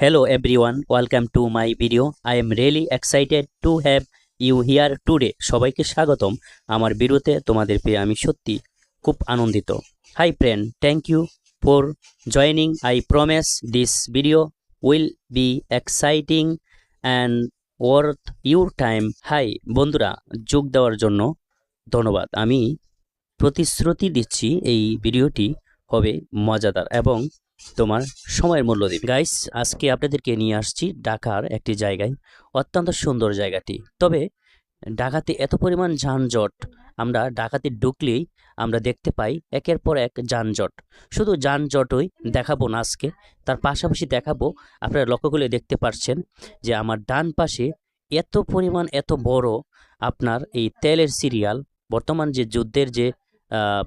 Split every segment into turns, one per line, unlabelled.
Hello everyone, welcome to my video. I am really excited to have you here today. সবাইকে স্বাগতম আমার ভিডিওতে তোমাদের পেয়ে আমি সত্যি খুব আনন্দিত। Hi friend, thank you for joining. I promise this video will be exciting and worth your time. Hi বন্ধুরা, যোগ দেওয়ার জন্য ধন্যবাদ। আমি প্রতিশ্রুতি দিচ্ছি এই ভিডিওটি হবে মজাদার এবং তোমার সময়ের মূল্য দিবে। গাইস, আজকে আপনাদেরকে নিয়ে আসছি ঢাকার একটি জায়গায়, অত্যন্ত সুন্দর জায়গাটি। তবে ঢাকাতে এত পরিমাণ যানজট, আমরা ঢাকাতে ঢুকলেই আমরা দেখতে পাই একের পর এক যানজট। শুধু যানজটই দেখাবো না আজকে, তার পাশাপাশি দেখাবো, আপনারা লক্ষ্য করে দেখতে পাচ্ছেন যে আমার ডান পাশে এত পরিমাণ এত বড় আপনার এই তেলের সিরিয়াল। বর্তমান যে যুদ্ধের যে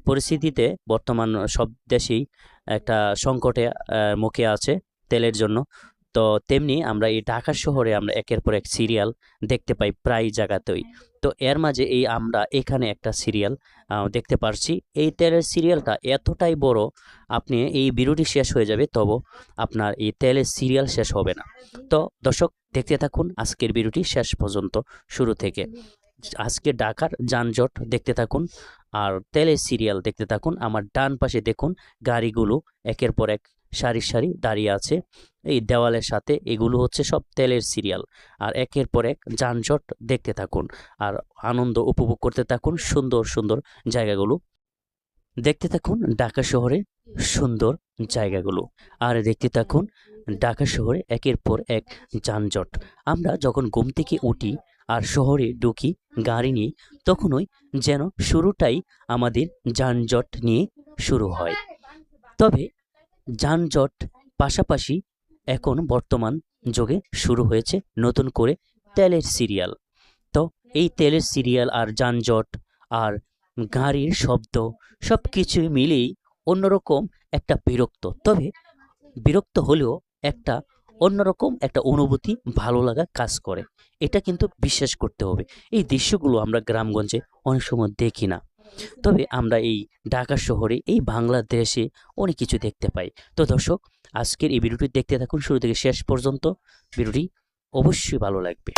পরিস্থিতিতে বর্তমান সব দেশেই একটা সংকটে মুখে আছে তেলের জন্য, তো তেমনি আমরা এই ঢাকা শহরে আমরা একের পর এক সিরিয়াল দেখতে পাই প্রায় জায়গাতেই। তো এর মাঝে আমরা এখানে একটা সিরিয়াল দেখতে পারছি। এই তেলের সিরিয়ালটা এতটাই বড়, আপনি এই ভিডিওটি শেষ হয়ে যাবে তবু আপনার এই তেলের সিরিয়াল শেষ হবে না। তো দর্শক, দেখতে থাকুন আজকের ভিডিওটি শেষ পর্যন্ত, শুরু থেকে। আজকে ঢাকার যানজট দেখতে থাকুন আর তেলের সিরিয়াল দেখতে থাকুন। আমার ডান পাশে দেখুন গাড়িগুলো একের পর এক সারি সারি দাঁড়িয়ে আছে এই দেওয়ালের সাথে। এগুলো হচ্ছে সব তেলের সিরিয়াল। আর একের পর এক যানজট দেখতে থাকুন আর আনন্দ উপভোগ করতে থাকুন সুন্দর সুন্দর জায়গাগুলো দেখতে থাকুন। ঢাকা শহরে সুন্দর জায়গাগুলো আর দেখতে থাকুন ঢাকা শহরে একের পর এক যানজট। আমরা যখন ঘুম থেকে উঠি আর শহরে ঢুকি গাড়ি নিয়ে, তখনই যেন শুরুটাই আমাদের যানজট নিয়ে শুরু হয়। তবে যানজট পাশাপাশি এখন বর্তমান যুগে শুরু হয়েছে নতুন করে তেলের সিরিয়াল। তো এই তেলের সিরিয়াল আর যানজট আর গাড়ির শব্দ সব কিছুই মিলেই অন্যরকম একটা বিরক্ত। তবে বিরক্ত হলেও একটা অন্যরকম একটা অনুভূতি, ভালো লাগা কাজ করে। এটা কিন্তু বিশ্বাস করতে হবে। এই দৃশ্যগুলো আমরা গ্রামগঞ্জে অনেক সময় দেখি না, তবে আমরা এই ঢাকা শহরে এই বাংলাদেশে অনেক কিছু দেখতে পাই। তো দর্শক, আজকের এই ভিডিওটি দেখতে থাকুন শুরু থেকে শেষ পর্যন্ত। ভিডিওটি অবশ্যই ভালো লাগবে।